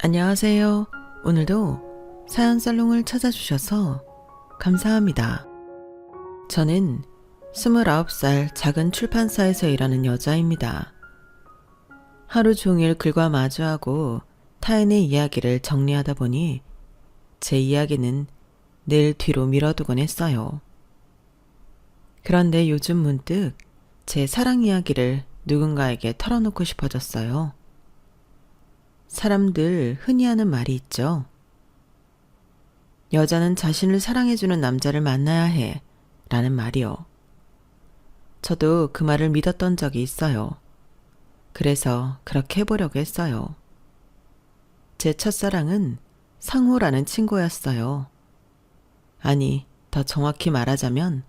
안녕하세요. 오늘도 사연 살롱을 찾아주셔서 감사합니다. 저는 29살 작은 출판사에서 일하는 여자입니다. 하루 종일 글과 마주하고 타인의 이야기를 정리하다 보니 제 이야기는 늘 뒤로 미뤄두곤 했어요. 그런데 요즘 문득 제 사랑 이야기를 누군가에게 털어놓고 싶어졌어요. 사람들 흔히 하는 말이 있죠. 여자는 자신을 사랑해주는 남자를 만나야 해 라는 말이요. 저도 그 말을 믿었던 적이 있어요. 그래서 그렇게 해보려고 했어요. 제 첫사랑은 상호라는 친구였어요. 아니, 더 정확히 말하자면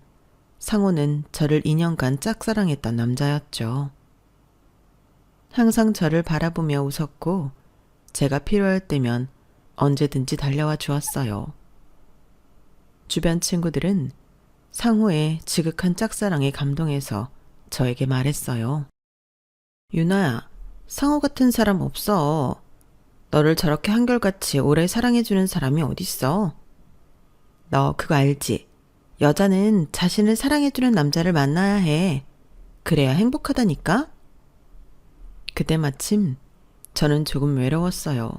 상호는 저를 2년간 짝사랑했던 남자였죠. 항상 저를 바라보며 웃었고 제가 필요할 때면 언제든지 달려와 주었어요. 주변 친구들은 상호의 지극한 짝사랑에 감동해서 저에게 말했어요. 유나야, 상호 같은 사람 없어. 너를 저렇게 한결같이 오래 사랑해주는 사람이 어딨어? 너 그거 알지? 여자는 자신을 사랑해주는 남자를 만나야 해. 그래야 행복하다니까? 그때 마침 저는 조금 외로웠어요.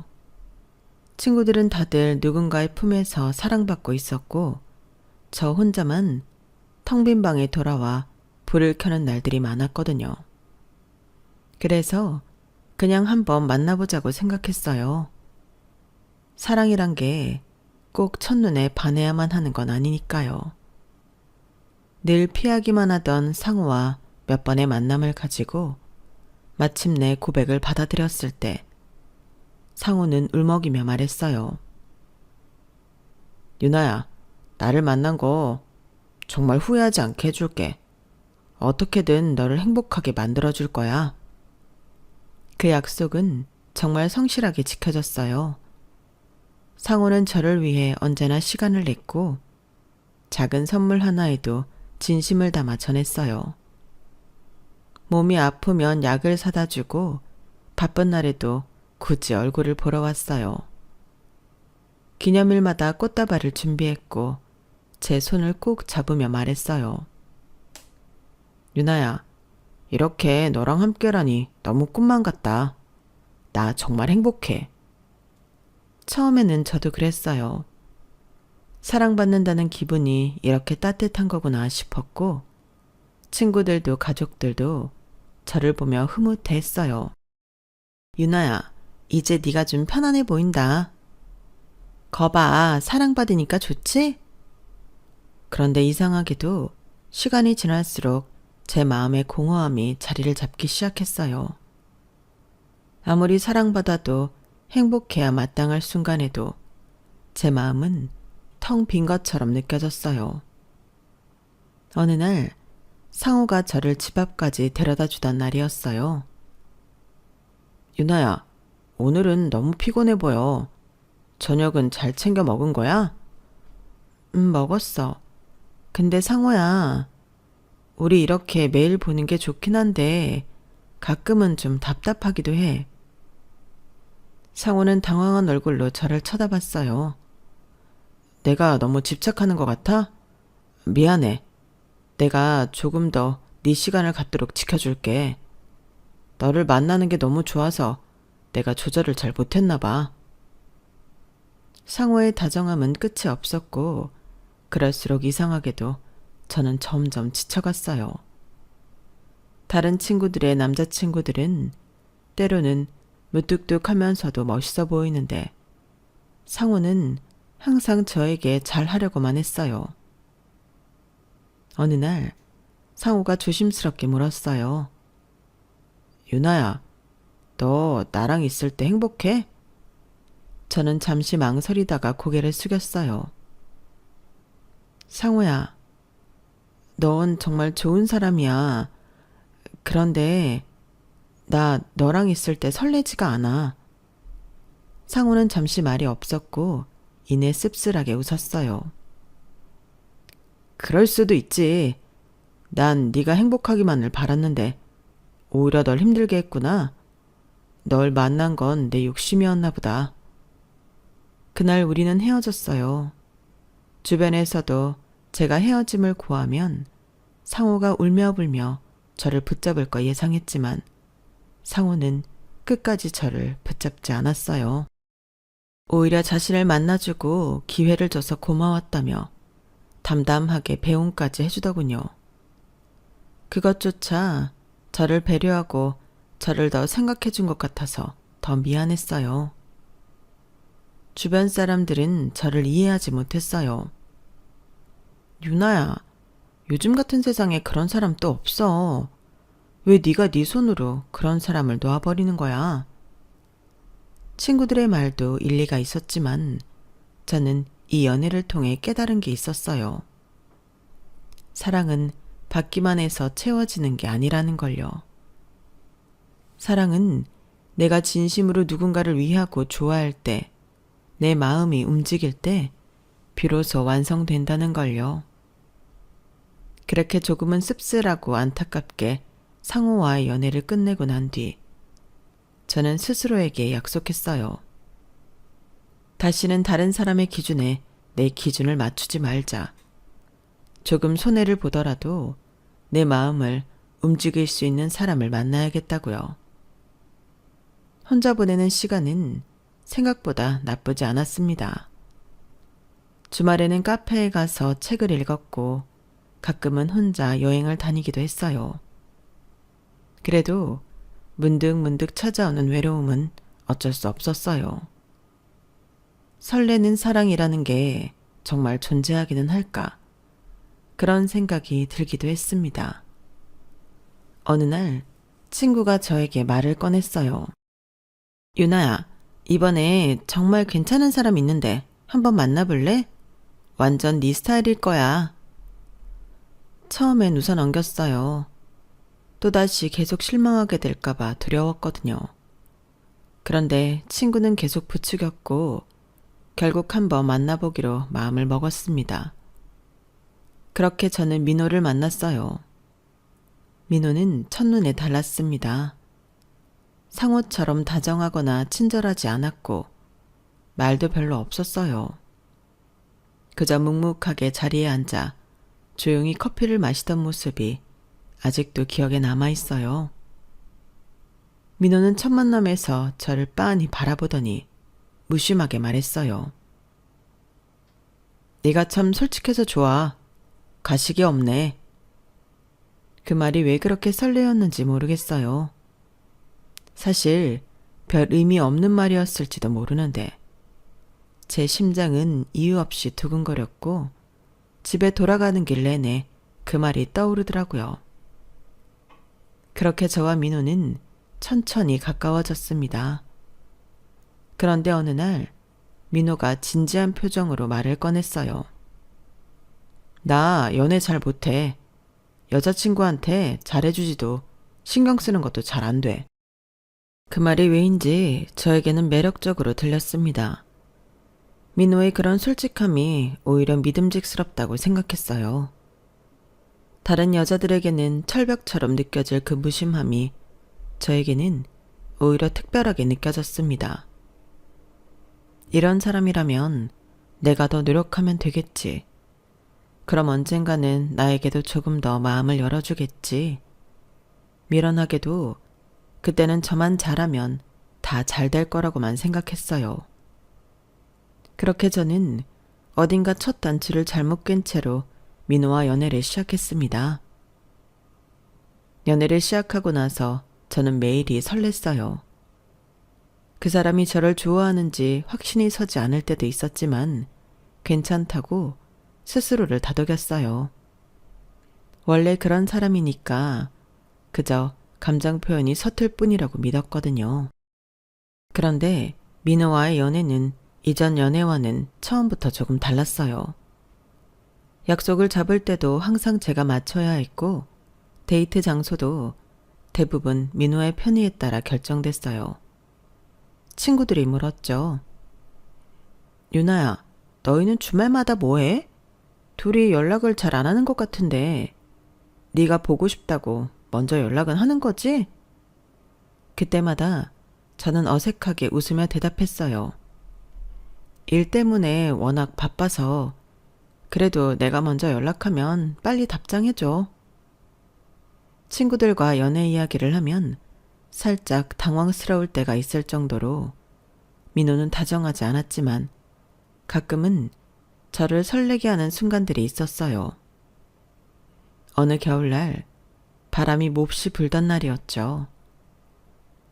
친구들은 다들 누군가의 품에서 사랑받고 있었고 저 혼자만 텅 빈 방에 돌아와 불을 켜는 날들이 많았거든요. 그래서 그냥 한번 만나보자고 생각했어요. 사랑이란 게 꼭 첫눈에 반해야만 하는 건 아니니까요. 늘 피하기만 하던 상호와 몇 번의 만남을 가지고 마침내 고백을 받아들였을 때 상호는 울먹이며 말했어요. 유나야, 나를 만난 거 정말 후회하지 않게 해줄게. 어떻게든 너를 행복하게 만들어줄 거야. 그 약속은 정말 성실하게 지켜졌어요. 상호는 저를 위해 언제나 시간을 냈고 작은 선물 하나에도 진심을 담아 전했어요. 몸이 아프면 약을 사다 주고 바쁜 날에도 굳이 얼굴을 보러 왔어요. 기념일마다 꽃다발을 준비했고 제 손을 꼭 잡으며 말했어요. 유나야, 이렇게 너랑 함께라니 너무 꿈만 같다. 나 정말 행복해. 처음에는 저도 그랬어요. 사랑받는다는 기분이 이렇게 따뜻한 거구나 싶었고 친구들도 가족들도 저를 보며 흐뭇해했어요. 유나야, 이제 네가 좀 편안해 보인다. 거봐, 사랑받으니까 좋지? 그런데 이상하게도 시간이 지날수록 제 마음의 공허함이 자리를 잡기 시작했어요. 아무리 사랑받아도 행복해야 마땅할 순간에도 제 마음은 텅 빈 것처럼 느껴졌어요. 어느 날 상호가 저를 집 앞까지 데려다 주던 날이었어요. 유나야, 오늘은 너무 피곤해 보여. 저녁은 잘 챙겨 먹은 거야? 먹었어. 근데 상호야, 우리 이렇게 매일 보는 게 좋긴 한데 가끔은 좀 답답하기도 해. 상호는 당황한 얼굴로 저를 쳐다봤어요. 내가 너무 집착하는 것 같아? 미안해. 내가 조금 더 네 시간을 갖도록 지켜줄게. 너를 만나는 게 너무 좋아서 내가 조절을 잘 못했나 봐. 상호의 다정함은 끝이 없었고 그럴수록 이상하게도 저는 점점 지쳐갔어요. 다른 친구들의 남자친구들은 때로는 무뚝뚝하면서도 멋있어 보이는데 상호는 항상 저에게 잘하려고만 했어요. 어느 날 상호가 조심스럽게 물었어요. 유나야, 너 나랑 있을 때 행복해? 저는 잠시 망설이다가 고개를 숙였어요. 상호야, 넌 정말 좋은 사람이야. 그런데 나 너랑 있을 때 설레지가 않아. 상호는 잠시 말이 없었고 이내 씁쓸하게 웃었어요. 그럴 수도 있지. 난 네가 행복하기만을 바랐는데 오히려 널 힘들게 했구나. 널 만난 건 내 욕심이었나 보다. 그날 우리는 헤어졌어요. 주변에서도 제가 헤어짐을 고하면 상호가 울며불며 저를 붙잡을 거 예상했지만 상호는 끝까지 저를 붙잡지 않았어요. 오히려 자신을 만나주고 기회를 줘서 고마웠다며 담담하게 배웅까지 해주더군요. 그것조차 저를 배려하고 저를 더 생각해준 것 같아서 더 미안했어요. 주변 사람들은 저를 이해하지 못했어요. 유나야, 요즘 같은 세상에 그런 사람 또 없어. 왜 네가 네 손으로 그런 사람을 놓아버리는 거야? 친구들의 말도 일리가 있었지만 저는 이 연애를 통해 깨달은 게 있었어요. 사랑은 받기만 해서 채워지는 게 아니라는 걸요. 사랑은 내가 진심으로 누군가를 위하고 좋아할 때, 내 마음이 움직일 때 비로소 완성된다는 걸요. 그렇게 조금은 씁쓸하고 안타깝게 상호와의 연애를 끝내고 난 뒤 저는 스스로에게 약속했어요. 다시는 다른 사람의 기준에 내 기준을 맞추지 말자. 조금 손해를 보더라도 내 마음을 움직일 수 있는 사람을 만나야겠다고요. 혼자 보내는 시간은 생각보다 나쁘지 않았습니다. 주말에는 카페에 가서 책을 읽었고 가끔은 혼자 여행을 다니기도 했어요. 그래도 문득문득 찾아오는 외로움은 어쩔 수 없었어요. 설레는 사랑이라는 게 정말 존재하기는 할까? 그런 생각이 들기도 했습니다. 어느 날 친구가 저에게 말을 꺼냈어요. 유나야, 이번에 정말 괜찮은 사람 있는데 한번 만나볼래? 완전 네 스타일일 거야. 처음엔 웃어 넘겼어요. 또다시 계속 실망하게 될까봐 두려웠거든요. 그런데 친구는 계속 부추겼고 결국 한번 만나보기로 마음을 먹었습니다. 그렇게 저는 민호를 만났어요. 민호는 첫눈에 달랐습니다. 상호처럼 다정하거나 친절하지 않았고 말도 별로 없었어요. 그저 묵묵하게 자리에 앉아 조용히 커피를 마시던 모습이 아직도 기억에 남아있어요. 민호는 첫 만남에서 저를 빤히 바라보더니 무심하게 말했어요. 네가 참 솔직해서 좋아. 가식이 없네. 그 말이 왜 그렇게 설레었는지 모르겠어요. 사실 별 의미 없는 말이었을지도 모르는데 제 심장은 이유 없이 두근거렸고 집에 돌아가는 길 내내 그 말이 떠오르더라고요. 그렇게 저와 민호는 천천히 가까워졌습니다. 그런데 어느 날 민호가 진지한 표정으로 말을 꺼냈어요. 나 연애 잘 못해. 여자친구한테 잘해주지도 신경 쓰는 것도 잘 안 돼. 그 말이 왜인지 저에게는 매력적으로 들렸습니다. 민호의 그런 솔직함이 오히려 믿음직스럽다고 생각했어요. 다른 여자들에게는 철벽처럼 느껴질 그 무심함이 저에게는 오히려 특별하게 느껴졌습니다. 이런 사람이라면 내가 더 노력하면 되겠지. 그럼 언젠가는 나에게도 조금 더 마음을 열어주겠지. 미련하게도 그때는 저만 잘하면 다 잘 될 거라고만 생각했어요. 그렇게 저는 어딘가 첫 단추를 잘못 깬 채로 민호와 연애를 시작했습니다. 연애를 시작하고 나서 저는 매일이 설렜어요. 그 사람이 저를 좋아하는지 확신이 서지 않을 때도 있었지만 괜찮다고 스스로를 다독였어요. 원래 그런 사람이니까 그저 감정 표현이 서툴 뿐이라고 믿었거든요. 그런데 민호와의 연애는 이전 연애와는 처음부터 조금 달랐어요. 약속을 잡을 때도 항상 제가 맞춰야 했고 데이트 장소도 대부분 민호의 편의에 따라 결정됐어요. 친구들이 물었죠. 유나야, 너희는 주말마다 뭐해? 둘이 연락을 잘 안 하는 것 같은데 네가 보고 싶다고 먼저 연락은 하는 거지? 그때마다 저는 어색하게 웃으며 대답했어요. 일 때문에 워낙 바빠서 그래도 내가 먼저 연락하면 빨리 답장해줘. 친구들과 연애 이야기를 하면 살짝 당황스러울 때가 있을 정도로 민호는 다정하지 않았지만 가끔은 저를 설레게 하는 순간들이 있었어요. 어느 겨울날 바람이 몹시 불던 날이었죠.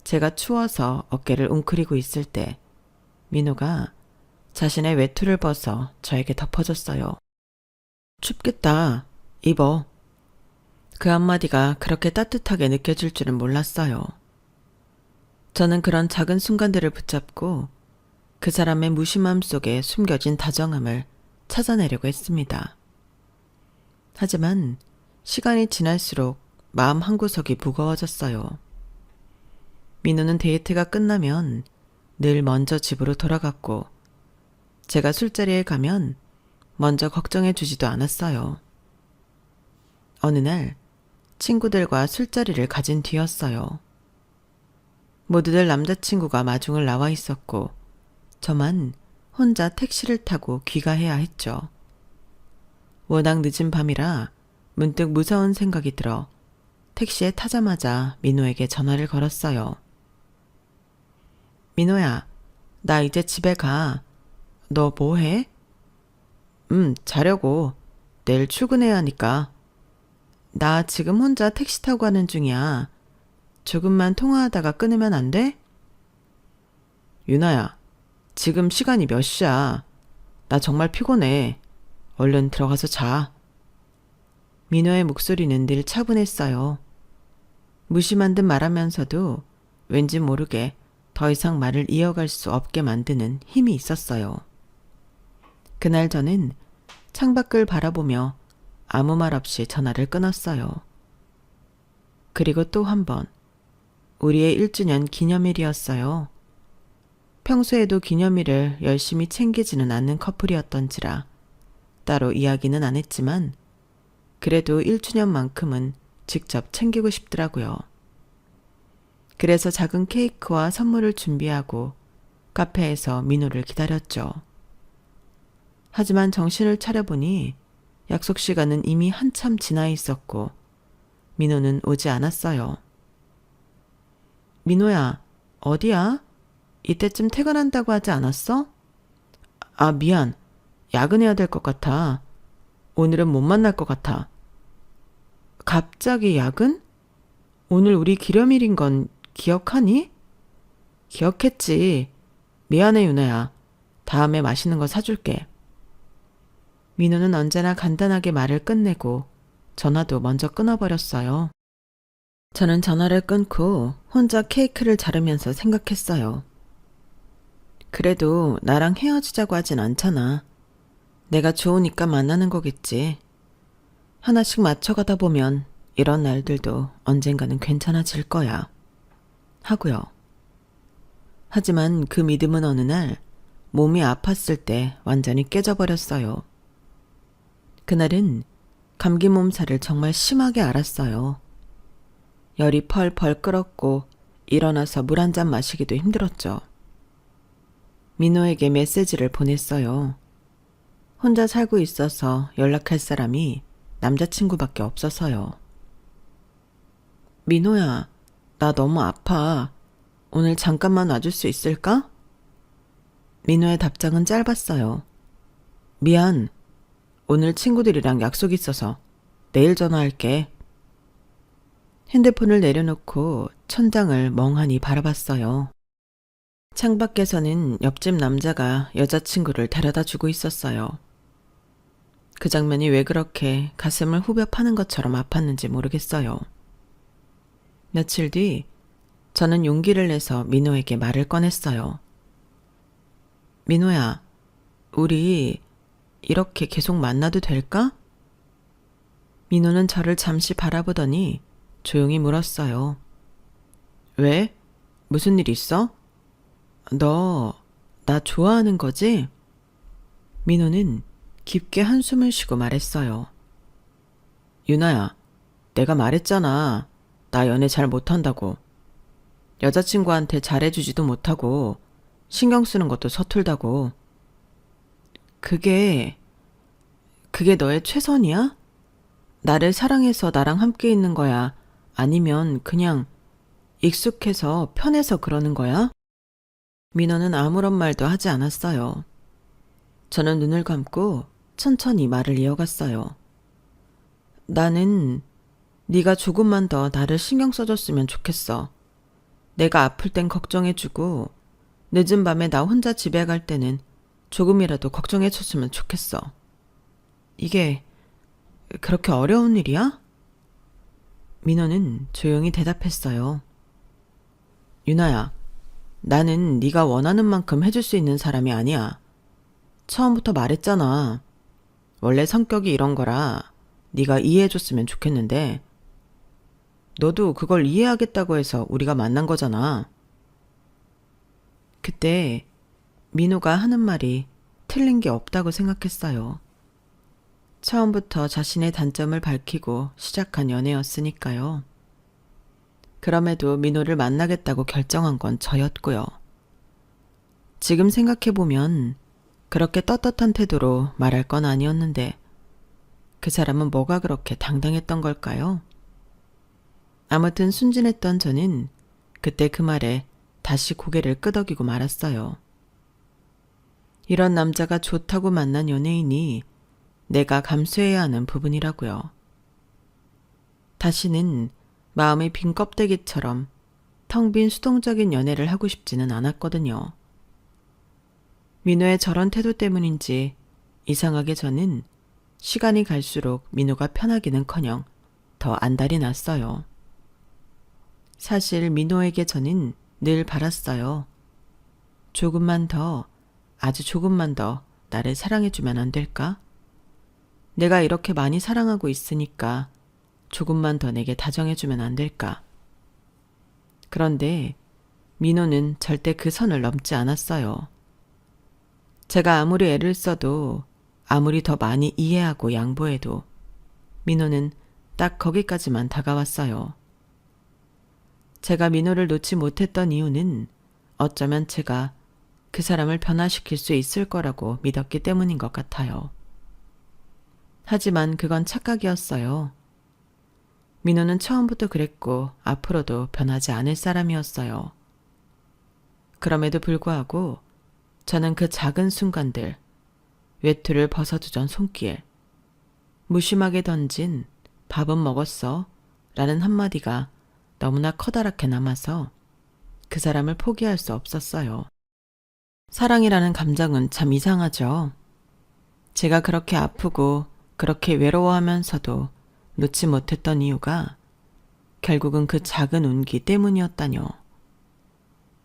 제가 추워서 어깨를 웅크리고 있을 때 민호가 자신의 외투를 벗어 저에게 덮어줬어요. 춥겠다. 입어. 그 한마디가 그렇게 따뜻하게 느껴질 줄은 몰랐어요. 저는 그런 작은 순간들을 붙잡고 그 사람의 무심함 속에 숨겨진 다정함을 찾아내려고 했습니다. 하지만 시간이 지날수록 마음 한구석이 무거워졌어요. 민호는 데이트가 끝나면 늘 먼저 집으로 돌아갔고 제가 술자리에 가면 먼저 걱정해 주지도 않았어요. 어느 날 친구들과 술자리를 가진 뒤였어요. 모두들 남자친구가 마중을 나와 있었고 저만 혼자 택시를 타고 귀가해야 했죠. 워낙 늦은 밤이라 문득 무서운 생각이 들어 택시에 타자마자 민호에게 전화를 걸었어요. 민호야, 나 이제 집에 가. 너 뭐 해? 자려고. 내일 출근해야 하니까. 나 지금 혼자 택시 타고 가는 중이야. 조금만 통화하다가 끊으면 안 돼? 유나야, 지금 시간이 몇 시야? 나 정말 피곤해. 얼른 들어가서 자. 민호의 목소리는 늘 차분했어요. 무심한 듯 말하면서도 왠지 모르게 더 이상 말을 이어갈 수 없게 만드는 힘이 있었어요. 그날 저는 창밖을 바라보며 아무 말 없이 전화를 끊었어요. 그리고 또 한 번, 우리의 1주년 기념일이었어요. 평소에도 기념일을 열심히 챙기지는 않는 커플이었던지라 따로 이야기는 안 했지만 그래도 1주년만큼은 직접 챙기고 싶더라고요. 그래서 작은 케이크와 선물을 준비하고 카페에서 민호를 기다렸죠. 하지만 정신을 차려보니 약속 시간은 이미 한참 지나 있었고 민호는 오지 않았어요. 민호야, 어디야? 이때쯤 퇴근한다고 하지 않았어? 아, 미안. 야근해야 될 것 같아. 오늘은 못 만날 것 같아. 갑자기 야근? 오늘 우리 기념일인 건 기억하니? 기억했지. 미안해, 유나야. 다음에 맛있는 거 사줄게. 민호는 언제나 간단하게 말을 끝내고 전화도 먼저 끊어버렸어요. 저는 전화를 끊고 혼자 케이크를 자르면서 생각했어요. 그래도 나랑 헤어지자고 하진 않잖아. 내가 좋으니까 만나는 거겠지. 하나씩 맞춰가다 보면 이런 날들도 언젠가는 괜찮아질 거야. 하고요. 하지만 그 믿음은 어느 날 몸이 아팠을 때 완전히 깨져버렸어요. 그날은 감기 몸살을 정말 심하게 앓았어요. 열이 펄펄 끓었고 일어나서 물 한 잔 마시기도 힘들었죠. 민호에게 메시지를 보냈어요. 혼자 살고 있어서 연락할 사람이 남자친구밖에 없어서요. 민호야, 나 너무 아파. 오늘 잠깐만 와줄 수 있을까? 민호의 답장은 짧았어요. 미안. 오늘 친구들이랑 약속 있어서 내일 전화할게. 핸드폰을 내려놓고 천장을 멍하니 바라봤어요. 창밖에서는 옆집 남자가 여자친구를 데려다 주고 있었어요. 그 장면이 왜 그렇게 가슴을 후벼 파는 것처럼 아팠는지 모르겠어요. 며칠 뒤 저는 용기를 내서 민호에게 말을 꺼냈어요. 민호야, 우리 이렇게 계속 만나도 될까? 민호는 저를 잠시 바라보더니 조용히 물었어요. 왜? 무슨 일 있어? 너, 나 좋아하는 거지? 민호는 깊게 한숨을 쉬고 말했어요. 유나야, 내가 말했잖아. 나 연애 잘 못한다고. 여자친구한테 잘해주지도 못하고 신경 쓰는 것도 서툴다고. 그게 너의 최선이야? 나를 사랑해서 나랑 함께 있는 거야? 아니면 그냥 익숙해서 편해서 그러는 거야? 민호는 아무런 말도 하지 않았어요. 저는 눈을 감고 천천히 말을 이어갔어요. 나는 네가 조금만 더 나를 신경 써줬으면 좋겠어. 내가 아플 땐 걱정해주고 늦은 밤에 나 혼자 집에 갈 때는 조금이라도 걱정해줬으면 좋겠어. 이게 그렇게 어려운 일이야? 민호는 조용히 대답했어요. 유나야, 나는 네가 원하는 만큼 해줄 수 있는 사람이 아니야. 처음부터 말했잖아. 원래 성격이 이런 거라 네가 이해해줬으면 좋겠는데 너도 그걸 이해하겠다고 해서 우리가 만난 거잖아. 그때 민호가 하는 말이 틀린 게 없다고 생각했어요. 처음부터 자신의 단점을 밝히고 시작한 연애였으니까요. 그럼에도 민호를 만나겠다고 결정한 건 저였고요. 지금 생각해보면 그렇게 떳떳한 태도로 말할 건 아니었는데 그 사람은 뭐가 그렇게 당당했던 걸까요? 아무튼 순진했던 저는 그때 그 말에 다시 고개를 끄덕이고 말았어요. 이런 남자가 좋다고 만난 연예인이 내가 감수해야 하는 부분이라고요. 다시는 마음이 빈 껍데기처럼 텅 빈 수동적인 연애를 하고 싶지는 않았거든요. 민호의 저런 태도 때문인지 이상하게 저는 시간이 갈수록 민호가 편하기는커녕 더 안달이 났어요. 사실 민호에게 저는 늘 바랐어요. 조금만 더, 아주 조금만 더 나를 사랑해주면 안 될까? 내가 이렇게 많이 사랑하고 있으니까 조금만 더 내게 다정해주면 안 될까? 그런데 민호는 절대 그 선을 넘지 않았어요. 제가 아무리 애를 써도 아무리 더 많이 이해하고 양보해도 민호는 딱 거기까지만 다가왔어요. 제가 민호를 놓지 못했던 이유는 어쩌면 제가 그 사람을 변화시킬 수 있을 거라고 믿었기 때문인 것 같아요. 하지만 그건 착각이었어요. 민호는 처음부터 그랬고 앞으로도 변하지 않을 사람이었어요. 그럼에도 불구하고 저는 그 작은 순간들, 외투를 벗어두던 손길, 무심하게 던진 밥은 먹었어? 라는 한마디가 너무나 커다랗게 남아서 그 사람을 포기할 수 없었어요. 사랑이라는 감정은 참 이상하죠. 제가 그렇게 아프고 그렇게 외로워하면서도 놓지 못했던 이유가 결국은 그 작은 운기 때문이었다뇨.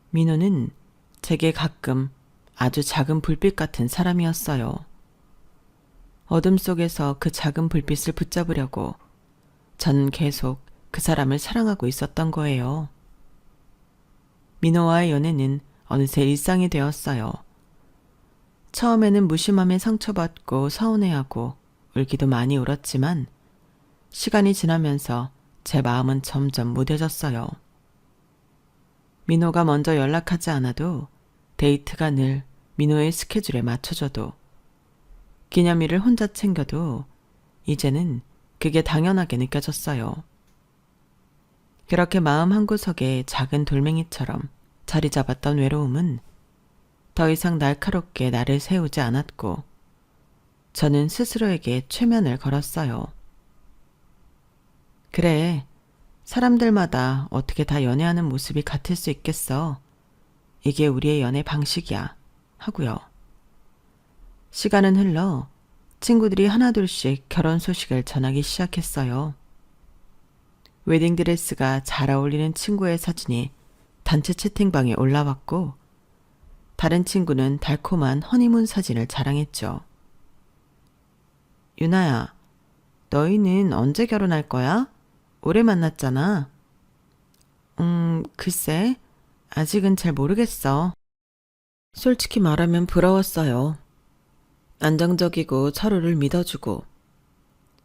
민호는 제게 가끔 아주 작은 불빛 같은 사람이었어요. 어둠 속에서 그 작은 불빛을 붙잡으려고 저는 계속 그 사람을 사랑하고 있었던 거예요. 민호와의 연애는 어느새 일상이 되었어요. 처음에는 무심함에 상처받고 서운해하고 울기도 많이 울었지만 시간이 지나면서 제 마음은 점점 무뎌졌어요. 민호가 먼저 연락하지 않아도 데이트가 늘 민호의 스케줄에 맞춰져도 기념일을 혼자 챙겨도 이제는 그게 당연하게 느껴졌어요. 그렇게 마음 한구석에 작은 돌멩이처럼 자리 잡았던 외로움은 더 이상 날카롭게 나를 세우지 않았고 저는 스스로에게 최면을 걸었어요. 그래, 사람들마다 어떻게 다 연애하는 모습이 같을 수 있겠어. 이게 우리의 연애 방식이야. 하고요. 시간은 흘러 친구들이 하나둘씩 결혼 소식을 전하기 시작했어요. 웨딩드레스가 잘 어울리는 친구의 사진이 단체 채팅방에 올라왔고 다른 친구는 달콤한 허니문 사진을 자랑했죠. 유나야, 너희는 언제 결혼할 거야? 오래 만났잖아. 글쎄, 아직은 잘 모르겠어. 솔직히 말하면 부러웠어요. 안정적이고 서로를 믿어주고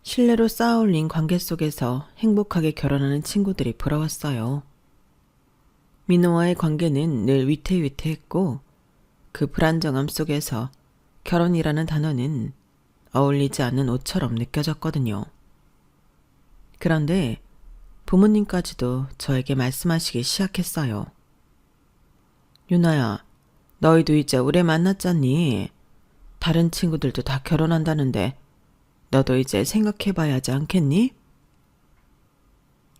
신뢰로 쌓아올린 관계 속에서 행복하게 결혼하는 친구들이 부러웠어요. 민호와의 관계는 늘 위태위태했고 그 불안정함 속에서 결혼이라는 단어는 어울리지 않는 옷처럼 느껴졌거든요. 그런데 부모님까지도 저에게 말씀하시기 시작했어요. 유나야, 너희도 이제 오래 만났잖니? 다른 친구들도 다 결혼한다는데 너도 이제 생각해봐야 하지 않겠니?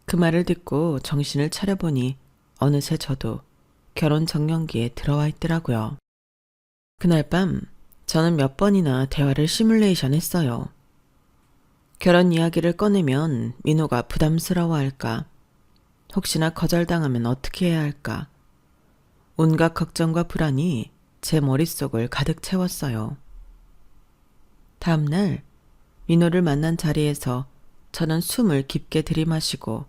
그 말을 듣고 정신을 차려보니 어느새 저도 결혼 정년기에 들어와 있더라고요. 그날 밤 저는 몇 번이나 대화를 시뮬레이션 했어요. 결혼 이야기를 꺼내면 민호가 부담스러워할까? 혹시나 거절당하면 어떻게 해야 할까? 온갖 걱정과 불안이 제 머릿속을 가득 채웠어요. 다음날 민호를 만난 자리에서 저는 숨을 깊게 들이마시고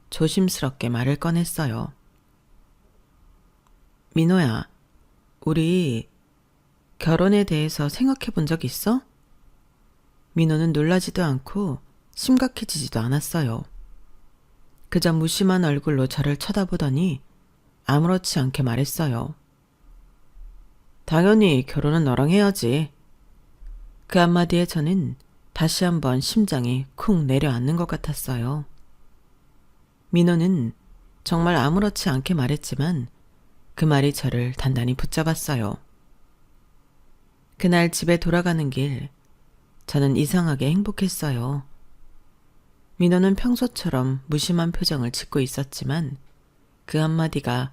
조심스럽게 말을 꺼냈어요. 민호야, 우리 결혼에 대해서 생각해 본 적 있어? 민호는 놀라지도 않고 심각해지지도 않았어요. 그저 무심한 얼굴로 저를 쳐다보더니 아무렇지 않게 말했어요. 당연히 결혼은 너랑 해야지. 그 한마디에 저는 다시 한번 심장이 쿵 내려앉는 것 같았어요. 민호는 정말 아무렇지 않게 말했지만 그 말이 저를 단단히 붙잡았어요. 그날 집에 돌아가는 길, 저는 이상하게 행복했어요. 민호는 평소처럼 무심한 표정을 짓고 있었지만 그 한마디가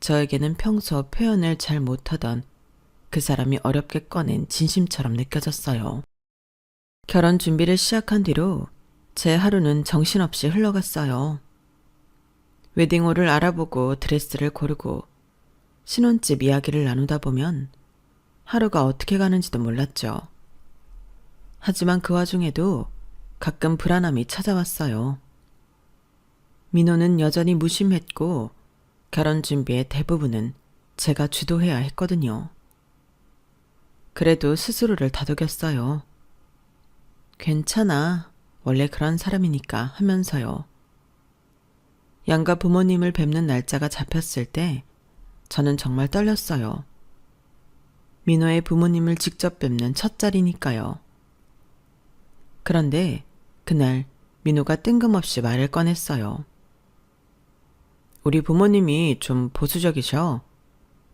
저에게는 평소 표현을 잘 못하던 그 사람이 어렵게 꺼낸 진심처럼 느껴졌어요. 결혼 준비를 시작한 뒤로 제 하루는 정신없이 흘러갔어요. 웨딩홀을 알아보고 드레스를 고르고 신혼집 이야기를 나누다 보면 하루가 어떻게 가는지도 몰랐죠. 하지만 그 와중에도 가끔 불안함이 찾아왔어요. 민호는 여전히 무심했고 결혼 준비의 대부분은 제가 주도해야 했거든요. 그래도 스스로를 다독였어요. 괜찮아. 원래 그런 사람이니까 하면서요. 양가 부모님을 뵙는 날짜가 잡혔을 때 저는 정말 떨렸어요. 민호의 부모님을 직접 뵙는 첫 자리니까요. 그런데 그날 민호가 뜬금없이 말을 꺼냈어요. 우리 부모님이 좀 보수적이셔.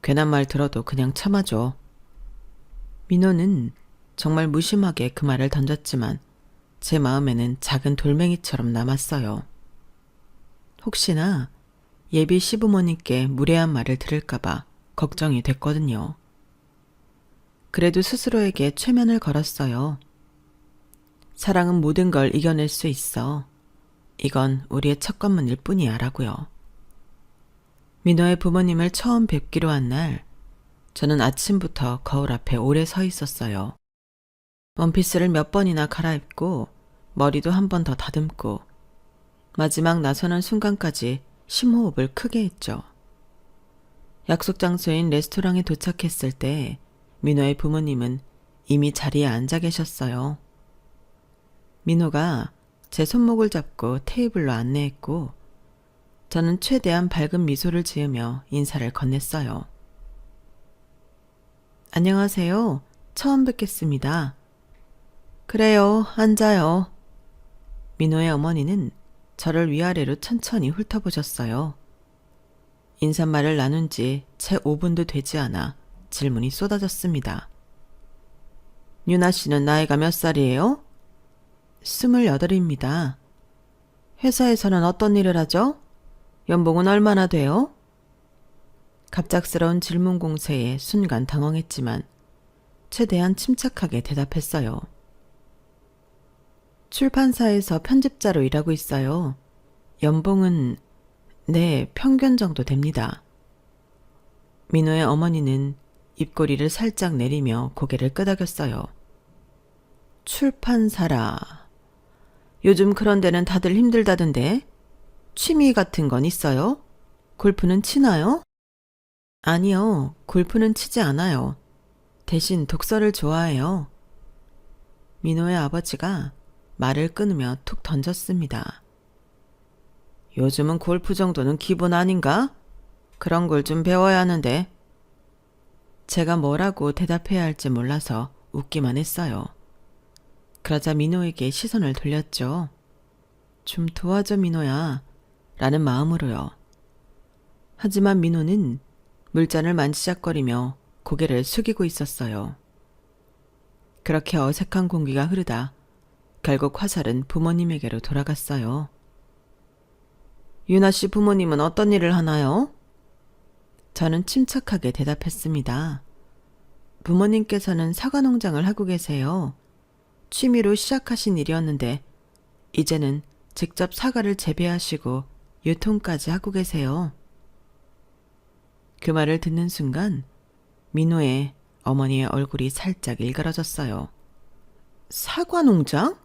괜한 말 들어도 그냥 참아줘. 민호는 정말 무심하게 그 말을 던졌지만 제 마음에는 작은 돌멩이처럼 남았어요. 혹시나 예비 시부모님께 무례한 말을 들을까봐 걱정이 됐거든요. 그래도 스스로에게 최면을 걸었어요. 사랑은 모든 걸 이겨낼 수 있어. 이건 우리의 첫 관문일 뿐이야 라고요. 민호의 부모님을 처음 뵙기로 한 날, 저는 아침부터 거울 앞에 오래 서 있었어요. 원피스를 몇 번이나 갈아입고 머리도 한 번 더 다듬고 마지막 나서는 순간까지 심호흡을 크게 했죠. 약속 장소인 레스토랑에 도착했을 때 민호의 부모님은 이미 자리에 앉아 계셨어요. 민호가 제 손목을 잡고 테이블로 안내했고 저는 최대한 밝은 미소를 지으며 인사를 건넸어요. 안녕하세요. 처음 뵙겠습니다. 그래요. 앉아요. 민호의 어머니는 저를 위아래로 천천히 훑어보셨어요. 인사말을 나눈 지 채 5분도 되지 않아 질문이 쏟아졌습니다. 유나 씨는 나이가 몇 살이에요? 28입니다. 회사에서는 어떤 일을 하죠? 연봉은 얼마나 돼요? 갑작스러운 질문 공세에 순간 당황했지만 최대한 침착하게 대답했어요. 출판사에서 편집자로 일하고 있어요. 연봉은 평균 정도 됩니다. 민호의 어머니는 입꼬리를 살짝 내리며 고개를 끄덕였어요. 출판사라. 요즘 그런 데는 다들 힘들다던데. 취미 같은 건 있어요? 골프는 치나요? 아니요, 골프는 치지 않아요. 대신 독서를 좋아해요. 민호의 아버지가 말을 끊으며 툭 던졌습니다. 요즘은 골프 정도는 기본 아닌가? 그런 걸 좀 배워야 하는데. 제가 뭐라고 대답해야 할지 몰라서 웃기만 했어요. 그러자 민호에게 시선을 돌렸죠. 좀 도와줘, 민호야. 라는 마음으로요. 하지만 민호는 물잔을 만지작거리며 고개를 숙이고 있었어요. 그렇게 어색한 공기가 흐르다 결국 화살은 부모님에게로 돌아갔어요. 유나 씨 부모님은 어떤 일을 하나요? 저는 침착하게 대답했습니다. 부모님께서는 사과 농장을 하고 계세요. 취미로 시작하신 일이었는데 이제는 직접 사과를 재배하시고 유통까지 하고 계세요. 그 말을 듣는 순간 민호의 어머니의 얼굴이 살짝 일그러졌어요. 사과 농장?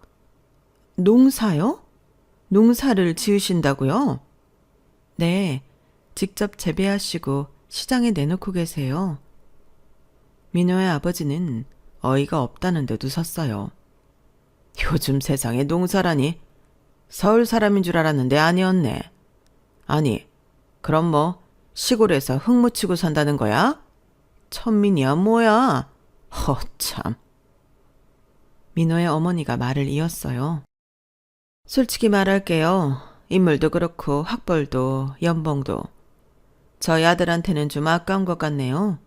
농사요? 농사를 지으신다고요? 네, 직접 재배하시고 시장에 내놓고 계세요. 민호의 아버지는 어이가 없다는 듯 웃었어요. 요즘 세상에 농사라니 서울 사람인 줄 알았는데 아니었네. 아니, 그럼 뭐 시골에서 흙 묻히고 산다는 거야? 천민이야 뭐야? 허참. 민호의 어머니가 말을 이었어요. 솔직히 말할게요. 인물도 그렇고 학벌도 연봉도 저희 아들한테는 좀 아까운 것 같네요.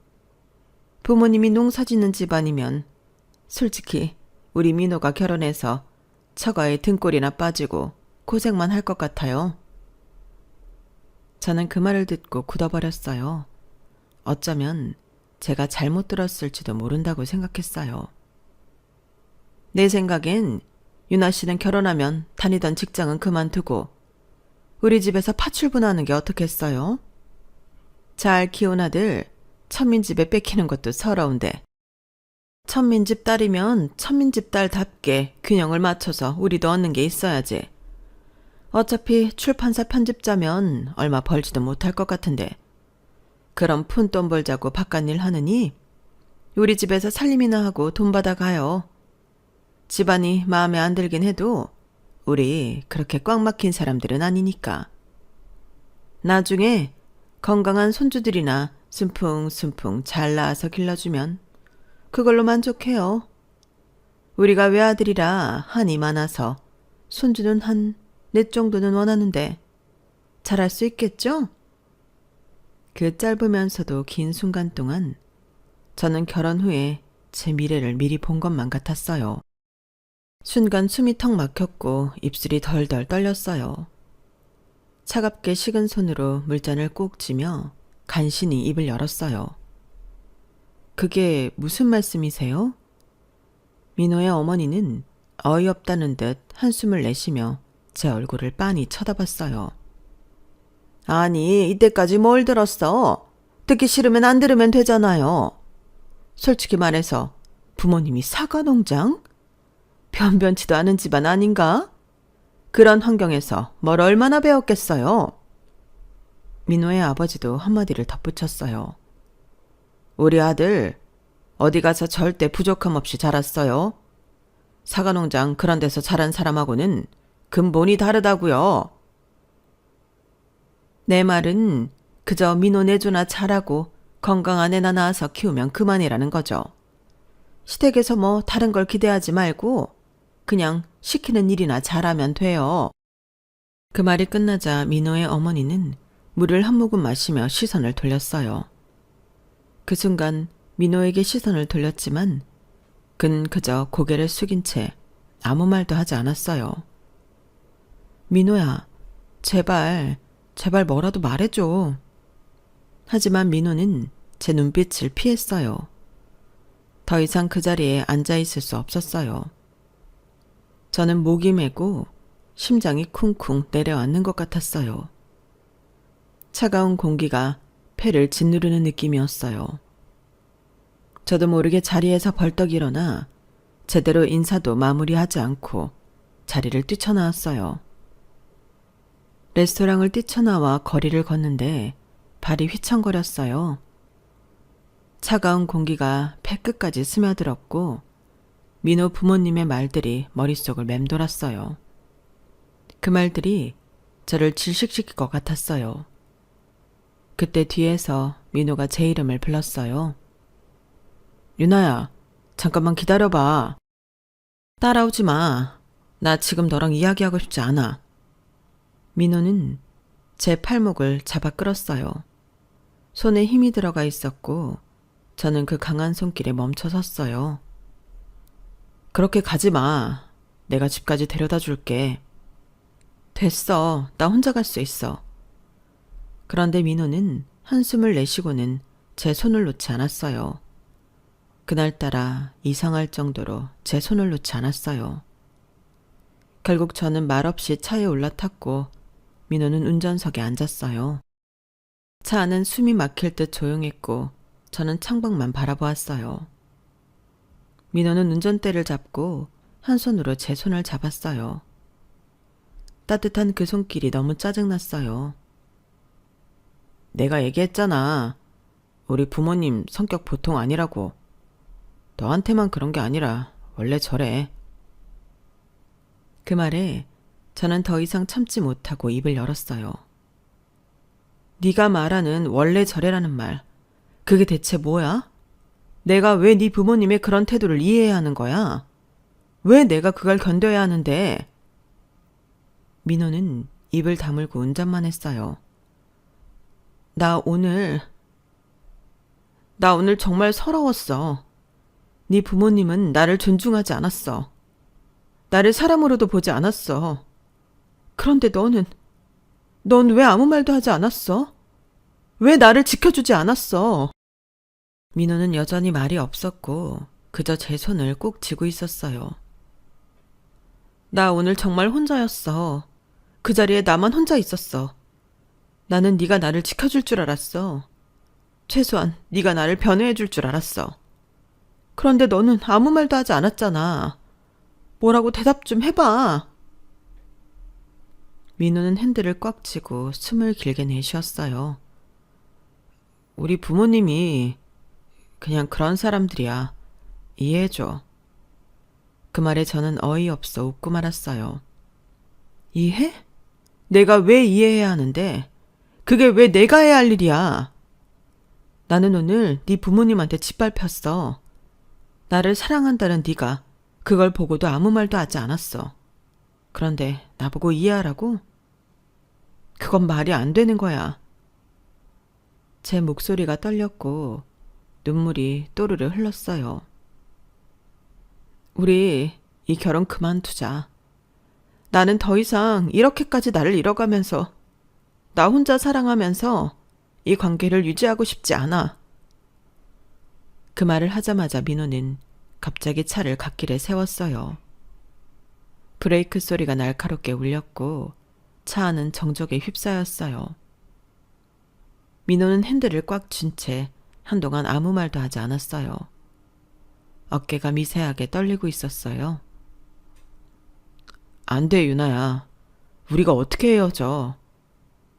부모님이 농사 짓는 집안이면 솔직히 우리 민호가 결혼해서 처가에 등골이나 빠지고 고생만 할 것 같아요. 저는 그 말을 듣고 굳어버렸어요. 어쩌면 제가 잘못 들었을지도 모른다고 생각했어요. 내 생각엔 유나 씨는 결혼하면 다니던 직장은 그만두고 우리 집에서 파출분하는 게 어떻겠어요? 잘 키운 아들 천민집에 뺏기는 것도 서러운데 천민집 딸이면 천민집 딸답게 균형을 맞춰서 우리도 얻는 게 있어야지. 어차피 출판사 편집자면 얼마 벌지도 못할 것 같은데 그럼 푼돈 벌자고 바깥일 하느니 우리 집에서 살림이나 하고 돈 받아가요. 집안이 마음에 안 들긴 해도 우리 그렇게 꽉 막힌 사람들은 아니니까. 나중에 건강한 손주들이나 순풍순풍 잘 낳아서 길러주면 그걸로 만족해요. 우리가 외아들이라 한이 많아서 손주는 한 넷 정도는 원하는데 잘할 수 있겠죠? 그 짧으면서도 긴 순간 동안 저는 결혼 후에 제 미래를 미리 본 것만 같았어요. 순간 숨이 턱 막혔고 입술이 덜덜 떨렸어요. 차갑게 식은 손으로 물잔을 꼭 쥐며 간신히 입을 열었어요. 그게 무슨 말씀이세요? 민호의 어머니는 어이없다는 듯 한숨을 내쉬며 제 얼굴을 빤히 쳐다봤어요. 아니, 이때까지 뭘 들었어? 듣기 싫으면 안 들으면 되잖아요. 솔직히 말해서 부모님이 사과 농장? 변변치도 않은 집안 아닌가? 그런 환경에서 뭘 얼마나 배웠겠어요? 민호의 아버지도 한마디를 덧붙였어요. 우리 아들 어디 가서 절대 부족함 없이 자랐어요. 사과 농장 그런 데서 자란 사람하고는 근본이 다르다고요. 내 말은 그저 민호 내조나 잘하고 건강한 애나 낳아서 키우면 그만이라는 거죠. 시댁에서 뭐 다른 걸 기대하지 말고 그냥 시키는 일이나 잘하면 돼요. 그 말이 끝나자 민호의 어머니는 물을 한 모금 마시며 시선을 돌렸어요. 그 순간 민호에게 시선을 돌렸지만 그는 그저 고개를 숙인 채 아무 말도 하지 않았어요. 민호야, 제발 뭐라도 말해줘. 하지만 민호는 제 눈빛을 피했어요. 더 이상 그 자리에 앉아있을 수 없었어요. 저는 목이 메고 심장이 쿵쿵 내려앉는 것 같았어요. 차가운 공기가 폐를 짓누르는 느낌이었어요. 저도 모르게 자리에서 벌떡 일어나 제대로 인사도 마무리하지 않고 자리를 뛰쳐나왔어요. 레스토랑을 뛰쳐나와 거리를 걷는데 발이 휘청거렸어요. 차가운 공기가 폐 끝까지 스며들었고 민호 부모님의 말들이 머릿속을 맴돌았어요. 그 말들이 저를 질식시킬 것 같았어요. 그때 뒤에서 민호가 제 이름을 불렀어요. 유나야, 잠깐만 기다려봐. 따라오지 마. 나 지금 너랑 이야기하고 싶지 않아. 민호는 제 팔목을 잡아 끌었어요. 손에 힘이 들어가 있었고 저는 그 강한 손길에 멈춰 섰어요. 그렇게 가지 마. 내가 집까지 데려다 줄게. 됐어. 나 혼자 갈 수 있어. 그런데 민호는 한숨을 내쉬고는 제 손을 놓지 않았어요. 그날따라 이상할 정도로 제 손을 놓지 않았어요. 결국 저는 말없이 차에 올라탔고 민호는 운전석에 앉았어요. 차 안은 숨이 막힐 듯 조용했고 저는 창밖만 바라보았어요. 민호는 운전대를 잡고 한 손으로 제 손을 잡았어요. 따뜻한 그 손길이 너무 짜증났어요. 내가 얘기했잖아. 우리 부모님 성격 보통 아니라고. 너한테만 그런 게 아니라 원래 저래. 그 말에 저는 더 이상 참지 못하고 입을 열었어요. 네가 말하는 원래 저래라는 말, 그게 대체 뭐야? 내가 왜 네 부모님의 그런 태도를 이해해야 하는 거야? 왜 내가 그걸 견뎌야 하는데? 민호는 입을 다물고 운전만 했어요. 나 오늘 정말 서러웠어. 네 부모님은 나를 존중하지 않았어. 나를 사람으로도 보지 않았어. 그런데 넌 왜 아무 말도 하지 않았어? 왜 나를 지켜주지 않았어? 민호는 여전히 말이 없었고 그저 제 손을 꼭 쥐고 있었어요. 나 오늘 정말 혼자였어. 그 자리에 나만 혼자 있었어. 나는 네가 나를 지켜줄 줄 알았어. 최소한 네가 나를 변호해 줄 줄 알았어. 그런데 너는 아무 말도 하지 않았잖아. 뭐라고 대답 좀 해봐. 민호는 핸들을 꽉 쥐고 숨을 길게 내쉬었어요. 우리 부모님이 그냥 그런 사람들이야. 이해해줘. 그 말에 저는 어이없어 웃고 말았어요. 이해? 내가 왜 이해해야 하는데? 그게 왜 내가 해야 할 일이야? 나는 오늘 네 부모님한테 짓밟혔어. 나를 사랑한다는 네가 그걸 보고도 아무 말도 하지 않았어. 그런데 나보고 이해하라고? 그건 말이 안 되는 거야. 제 목소리가 떨렸고 눈물이 또르르 흘렀어요. 우리 이 결혼 그만두자. 나는 더 이상 이렇게까지 나를 잃어가면서 나 혼자 사랑하면서 이 관계를 유지하고 싶지 않아. 그 말을 하자마자 민호는 갑자기 차를 갓길에 세웠어요. 브레이크 소리가 날카롭게 울렸고 차 안은 정적에 휩싸였어요. 민호는 핸들을 꽉 쥔 채 한동안 아무 말도 하지 않았어요. 어깨가 미세하게 떨리고 있었어요. 안 돼, 유나야. 우리가 어떻게 헤어져?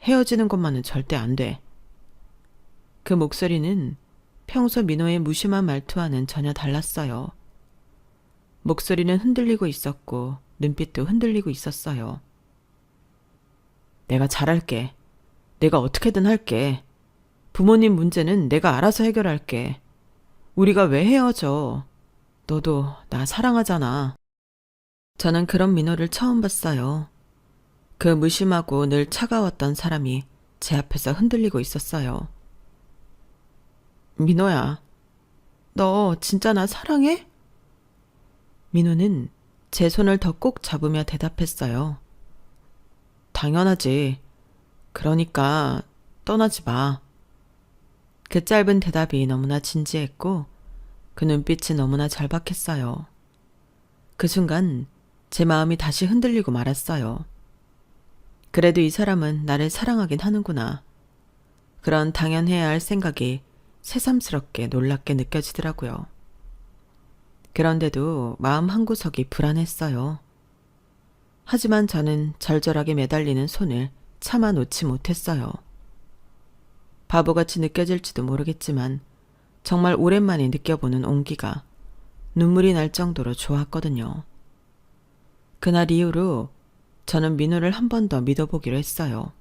헤어지는 것만은 절대 안 돼. 그 목소리는 평소 민호의 무심한 말투와는 전혀 달랐어요. 목소리는 흔들리고 있었고 눈빛도 흔들리고 있었어요. 내가 잘할게. 내가 어떻게든 할게. 부모님 문제는 내가 알아서 해결할게. 우리가 왜 헤어져? 너도 나 사랑하잖아. 저는 그런 민호를 처음 봤어요. 그 무심하고 늘 차가웠던 사람이 제 앞에서 흔들리고 있었어요. 민호야, 너 진짜 나 사랑해? 민호는 제 손을 더 꼭 잡으며 대답했어요. 당연하지. 그러니까 떠나지 마. 그 짧은 대답이 너무나 진지했고 그 눈빛이 너무나 절박했어요. 그 순간 제 마음이 다시 흔들리고 말았어요. 그래도 이 사람은 나를 사랑하긴 하는구나. 그런 당연해야 할 생각이 새삼스럽게 놀랍게 느껴지더라고요. 그런데도 마음 한구석이 불안했어요. 하지만 저는 절절하게 매달리는 손을 차마 놓지 못했어요. 바보같이 느껴질지도 모르겠지만 정말 오랜만에 느껴보는 온기가 눈물이 날 정도로 좋았거든요. 그날 이후로 저는 민호를 한 번 더 믿어보기로 했어요.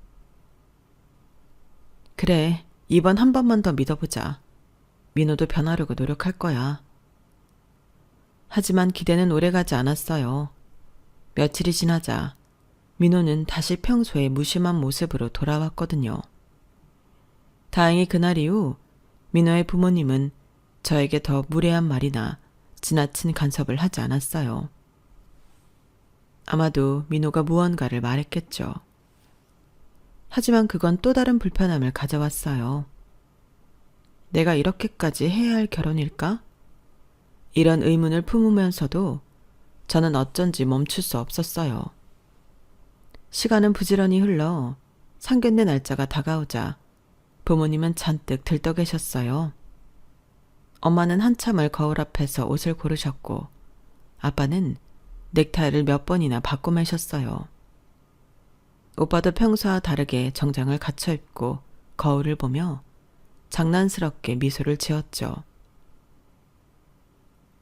그래, 이번 한 번만 더 믿어보자. 민호도 변하려고 노력할 거야. 하지만 기대는 오래가지 않았어요. 며칠이 지나자 민호는 다시 평소의 무심한 모습으로 돌아왔거든요. 다행히 그날 이후 민호의 부모님은 저에게 더 무례한 말이나 지나친 간섭을 하지 않았어요. 아마도 민호가 무언가를 말했겠죠. 하지만 그건 또 다른 불편함을 가져왔어요. 내가 이렇게까지 해야 할 결혼일까? 이런 의문을 품으면서도 저는 어쩐지 멈출 수 없었어요. 시간은 부지런히 흘러 상견례 날짜가 다가오자 부모님은 잔뜩 들떠 계셨어요. 엄마는 한참을 거울 앞에서 옷을 고르셨고 아빠는 넥타이를 몇 번이나 바꿔 매셨어요. 오빠도 평소와 다르게 정장을 갖춰 입고 거울을 보며 장난스럽게 미소를 지었죠.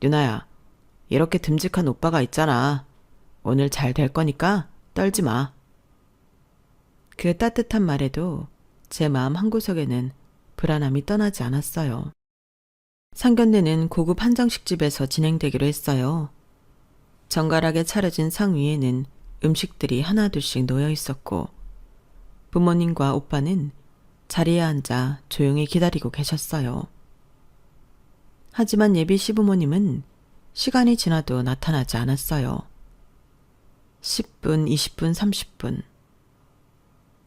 유나야, 이렇게 듬직한 오빠가 있잖아. 오늘 잘 될 거니까 떨지 마. 그 따뜻한 말에도 제 마음 한구석에는 불안함이 떠나지 않았어요. 상견례는 고급 한정식집에서 진행되기로 했어요. 정갈하게 차려진 상 위에는 음식들이 하나둘씩 놓여 있었고 부모님과 오빠는 자리에 앉아 조용히 기다리고 계셨어요. 하지만 예비 시부모님은 시간이 지나도 나타나지 않았어요. 10분, 20분, 30분.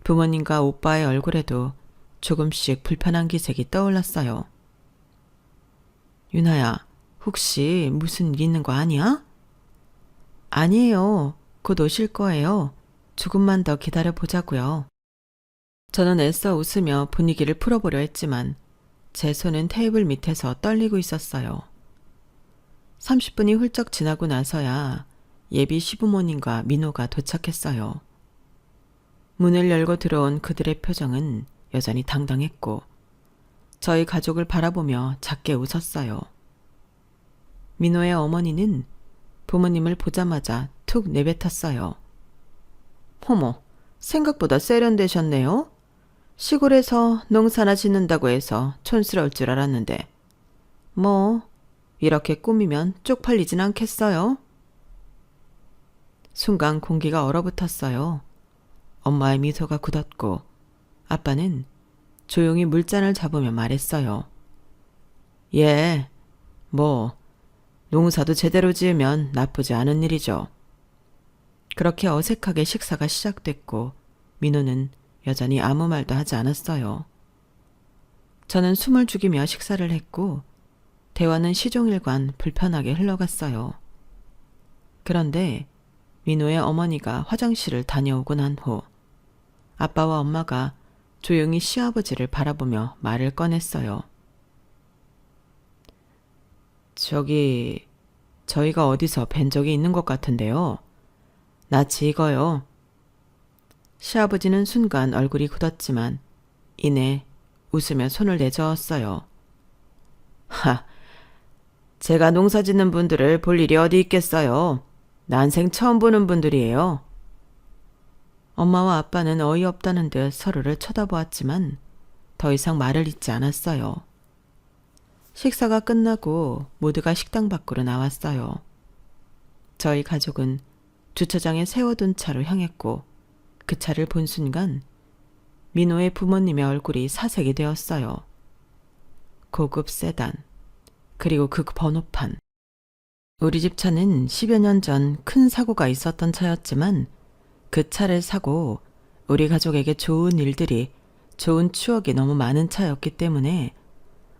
부모님과 오빠의 얼굴에도 조금씩 불편한 기색이 떠올랐어요. 유나야, 혹시 무슨 일 있는 거 아니야? 아니에요. 곧 오실 거예요. 조금만 더 기다려 보자고요. 저는 애써 웃으며 분위기를 풀어보려 했지만 제 손은 테이블 밑에서 떨리고 있었어요. 30분이 훌쩍 지나고 나서야 예비 시부모님과 민호가 도착했어요. 문을 열고 들어온 그들의 표정은 여전히 당당했고 저희 가족을 바라보며 작게 웃었어요. 민호의 어머니는 부모님을 보자마자 툭 내뱉었어요. 어머, 생각보다 세련되셨네요. 시골에서 농사나 짓는다고 해서 촌스러울 줄 알았는데 뭐 이렇게 꾸미면 쪽팔리진 않겠어요? 순간 공기가 얼어붙었어요. 엄마의 미소가 굳었고 아빠는 조용히 물잔을 잡으며 말했어요. 예, 뭐 농사도 제대로 지으면 나쁘지 않은 일이죠. 그렇게 어색하게 식사가 시작됐고 민호는 여전히 아무 말도 하지 않았어요. 저는 숨을 죽이며 식사를 했고 대화는 시종일관 불편하게 흘러갔어요. 그런데 민호의 어머니가 화장실을 다녀오고 난 후 아빠와 엄마가 조용히 시아버지를 바라보며 말을 꺼냈어요. 저희가 어디서 뵌 적이 있는 것 같은데요. 낯이 익어요. 시아버지는 순간 얼굴이 굳었지만 이내 웃으며 손을 내저었어요. 하, 제가 농사 짓는 분들을 볼 일이 어디 있겠어요. 난생 처음 보는 분들이에요. 엄마와 아빠는 어이없다는 듯 서로를 쳐다보았지만 더 이상 말을 잇지 않았어요. 식사가 끝나고 모두가 식당 밖으로 나왔어요. 저희 가족은 주차장에 세워둔 차로 향했고 그 차를 본 순간 민호의 부모님의 얼굴이 사색이 되었어요. 고급 세단, 그리고 그 번호판. 우리 집 차는 10여 년 전 큰 사고가 있었던 차였지만 그 차를 사고 우리 가족에게 좋은 일들이, 좋은 추억이 너무 많은 차였기 때문에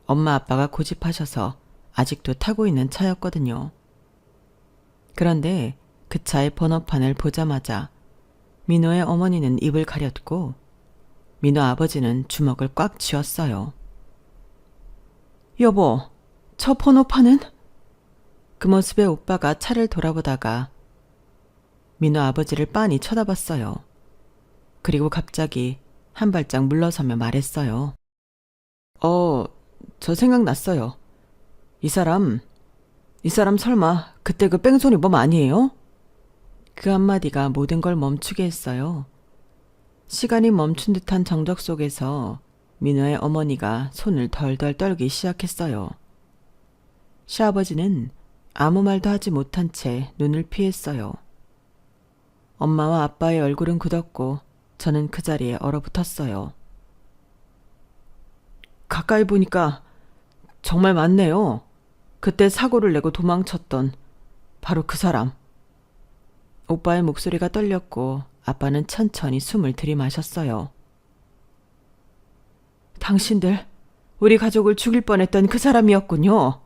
엄마 아빠가 고집하셔서 아직도 타고 있는 차였거든요. 그런데 그 차의 번호판을 보자마자 민호의 어머니는 입을 가렸고 민호 아버지는 주먹을 꽉 쥐었어요. 여보, 저 번호판은? 그 모습에 오빠가 차를 돌아보다가 민호 아버지를 빤히 쳐다봤어요. 그리고 갑자기 한 발짝 물러서며 말했어요. 저 생각났어요. 이 사람 설마 그때 그 뺑소니범 아니에요? 그 한마디가 모든 걸 멈추게 했어요. 시간이 멈춘 듯한 정적 속에서 민호의 어머니가 손을 덜덜 떨기 시작했어요. 시아버지는 아무 말도 하지 못한 채 눈을 피했어요. 엄마와 아빠의 얼굴은 굳었고 저는 그 자리에 얼어붙었어요. 가까이 보니까 정말 맞네요. 그때 사고를 내고 도망쳤던 바로 그 사람. 오빠의 목소리가 떨렸고 아빠는 천천히 숨을 들이마셨어요. 당신들, 우리 가족을 죽일 뻔했던 그 사람이었군요.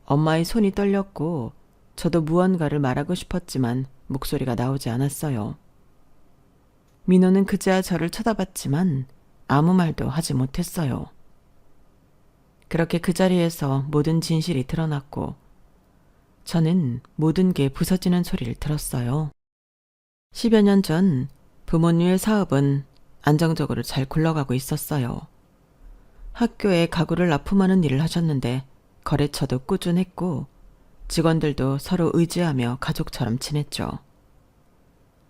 엄마의 손이 떨렸고 저도 무언가를 말하고 싶었지만 목소리가 나오지 않았어요. 민호는 그제야 저를 쳐다봤지만 아무 말도 하지 못했어요. 그렇게 그 자리에서 모든 진실이 드러났고 저는 모든 게 부서지는 소리를 들었어요. 10여 년 전 부모님의 사업은 안정적으로 잘 굴러가고 있었어요. 학교에 가구를 납품하는 일을 하셨는데 거래처도 꾸준했고 직원들도 서로 의지하며 가족처럼 지냈죠.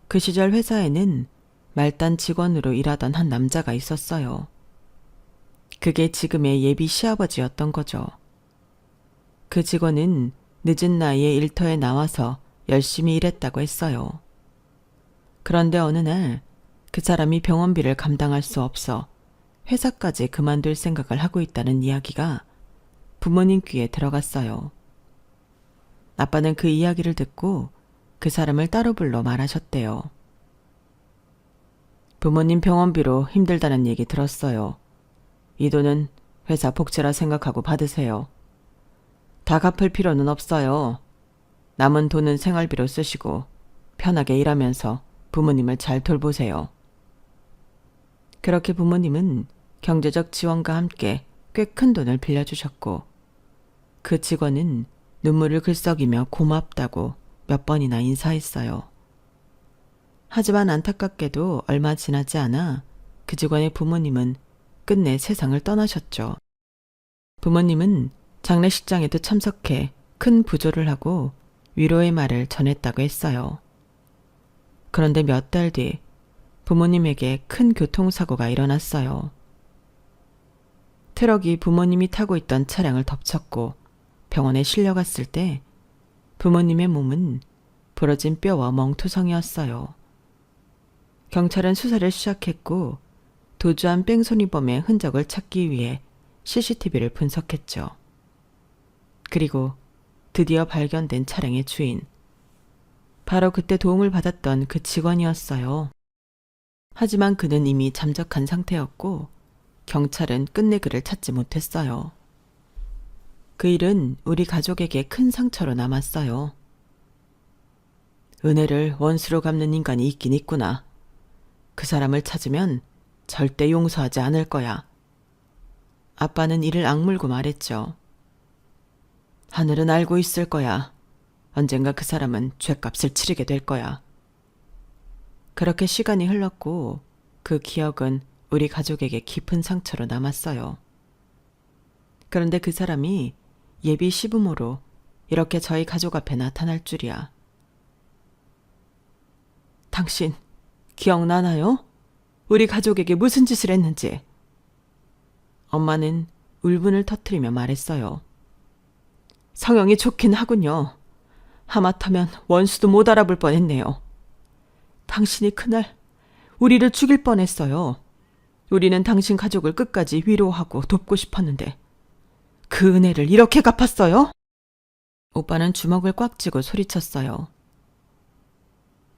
그 시절 회사에는 말단 직원으로 일하던 한 남자가 있었어요. 그게 지금의 예비 시아버지였던 거죠. 그 직원은 늦은 나이에 일터에 나와서 열심히 일했다고 했어요. 그런데 어느 날 그 사람이 병원비를 감당할 수 없어 회사까지 그만둘 생각을 하고 있다는 이야기가 부모님 귀에 들어갔어요. 아빠는 그 이야기를 듣고 그 사람을 따로 불러 말하셨대요. 부모님 병원비로 힘들다는 얘기 들었어요. 이 돈은 회사 복지라 생각하고 받으세요. 다 갚을 필요는 없어요. 남은 돈은 생활비로 쓰시고 편하게 일하면서 부모님을 잘 돌보세요. 그렇게 부모님은 경제적 지원과 함께 꽤 큰 돈을 빌려주셨고 그 직원은 눈물을 글썩이며 고맙다고 몇 번이나 인사했어요. 하지만 안타깝게도 얼마 지나지 않아 그 직원의 부모님은 끝내 세상을 떠나셨죠. 부모님은 장례식장에도 참석해 큰 부조를 하고 위로의 말을 전했다고 했어요. 그런데 몇 달 뒤 부모님에게 큰 교통사고가 일어났어요. 트럭이 부모님이 타고 있던 차량을 덮쳤고 병원에 실려갔을 때 부모님의 몸은 부러진 뼈와 멍투성이었어요. 경찰은 수사를 시작했고 도주한 뺑소니범의 흔적을 찾기 위해 CCTV를 분석했죠. 그리고 드디어 발견된 차량의 주인. 바로 그때 도움을 받았던 그 직원이었어요. 하지만 그는 이미 잠적한 상태였고 경찰은 끝내 그를 찾지 못했어요. 그 일은 우리 가족에게 큰 상처로 남았어요. 은혜를 원수로 갚는 인간이 있긴 있구나. 그 사람을 찾으면 절대 용서하지 않을 거야. 아빠는 이를 악물고 말했죠. 하늘은 알고 있을 거야. 언젠가 그 사람은 죗값을 치르게 될 거야. 그렇게 시간이 흘렀고 그 기억은 우리 가족에게 깊은 상처로 남았어요. 그런데 그 사람이 예비 시부모로 이렇게 저희 가족 앞에 나타날 줄이야. 당신 기억나나요? 우리 가족에게 무슨 짓을 했는지. 엄마는 울분을 터뜨리며 말했어요. 성형이 좋긴 하군요. 하마터면 원수도 못 알아볼 뻔했네요. 당신이 그날 우리를 죽일 뻔했어요. 우리는 당신 가족을 끝까지 위로하고 돕고 싶었는데 그 은혜를 이렇게 갚았어요? 오빠는 주먹을 꽉 쥐고 소리쳤어요.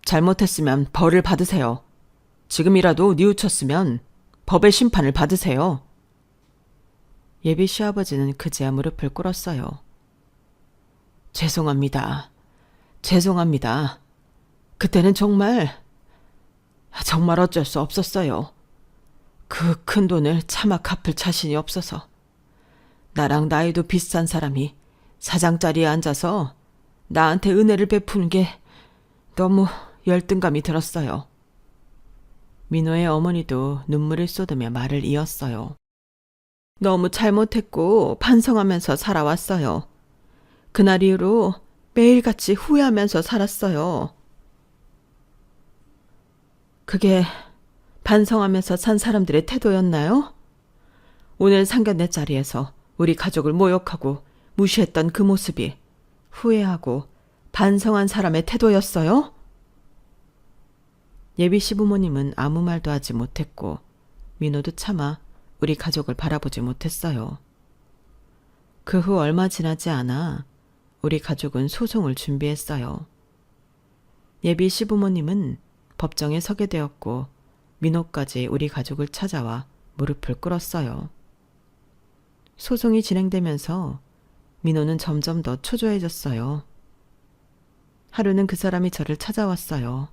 잘못했으면 벌을 받으세요. 지금이라도 뉘우쳤으면 법의 심판을 받으세요. 예비 시아버지는 그제야 무릎을 꿇었어요. 죄송합니다. 죄송합니다. 그때는 정말 어쩔 수 없었어요. 그 큰 돈을 차마 갚을 자신이 없어서. 나랑 나이도 비슷한 사람이 사장 자리에 앉아서 나한테 은혜를 베푸는 게 너무 열등감이 들었어요. 민호의 어머니도 눈물을 쏟으며 말을 이었어요. 너무 잘못했고 반성하면서 살아왔어요. 그날 이후로 매일같이 후회하면서 살았어요. 그게 반성하면서 산 사람들의 태도였나요? 오늘 상견례 자리에서 우리 가족을 모욕하고 무시했던 그 모습이 후회하고 반성한 사람의 태도였어요? 예비 시부모님은 아무 말도 하지 못했고 민호도 차마 우리 가족을 바라보지 못했어요. 그 후 얼마 지나지 않아 우리 가족은 소송을 준비했어요. 예비 시부모님은 법정에 서게 되었고 민호까지 우리 가족을 찾아와 무릎을 꿇었어요. 소송이 진행되면서 민호는 점점 더 초조해졌어요. 하루는 그 사람이 저를 찾아왔어요.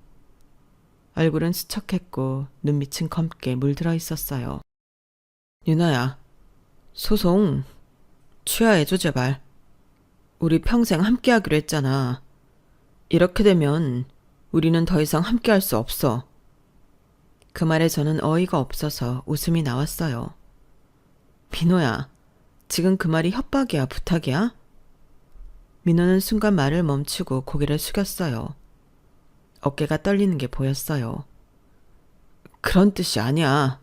얼굴은 수척했고 눈밑은 검게 물들어 있었어요. 유나야, 소송 취하해줘 제발. 우리 평생 함께하기로 했잖아. 이렇게 되면 우리는 더 이상 함께할 수 없어. 그 말에 저는 어이가 없어서 웃음이 나왔어요. 민호야, 지금 그 말이 협박이야, 부탁이야? 민호는 순간 말을 멈추고 고개를 숙였어요. 어깨가 떨리는 게 보였어요. 그런 뜻이 아니야.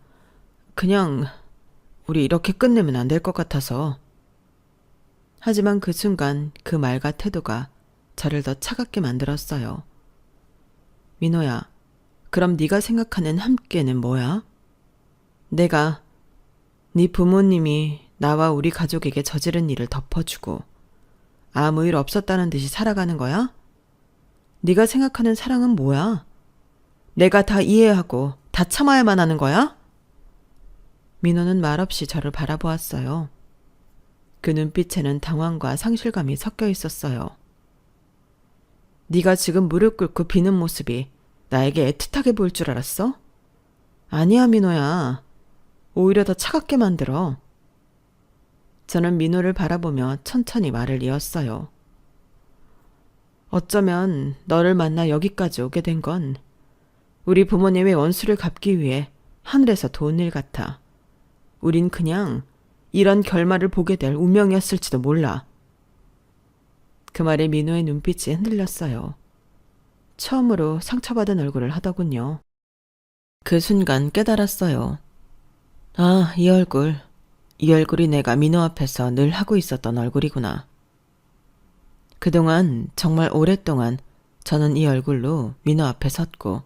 그냥 우리 이렇게 끝내면 안 될 것 같아서. 하지만 그 순간 그 말과 태도가 저를 더 차갑게 만들었어요. 민호야, 그럼 네가 생각하는 함께는 뭐야? 내가 네 부모님이 나와 우리 가족에게 저지른 일을 덮어주고 아무 일 없었다는 듯이 살아가는 거야? 네가 생각하는 사랑은 뭐야? 내가 다 이해하고 다 참아야만 하는 거야? 민호는 말없이 저를 바라보았어요. 그 눈빛에는 당황과 상실감이 섞여 있었어요. 네가 지금 무릎 꿇고 비는 모습이 나에게 애틋하게 보일 줄 알았어? 아니야, 민호야. 오히려 더 차갑게 만들어. 저는 민호를 바라보며 천천히 말을 이었어요. 어쩌면 너를 만나 여기까지 오게 된 건 우리 부모님의 원수를 갚기 위해 하늘에서 도운 일 같아. 우린 그냥 이런 결말을 보게 될 운명이었을지도 몰라. 그 말에 민호의 눈빛이 흔들렸어요. 처음으로 상처받은 얼굴을 하더군요. 그 순간 깨달았어요. 아, 이 얼굴이 내가 민호 앞에서 늘 하고 있었던 얼굴이구나. 그동안 정말 오랫동안 저는 이 얼굴로 민호 앞에 섰고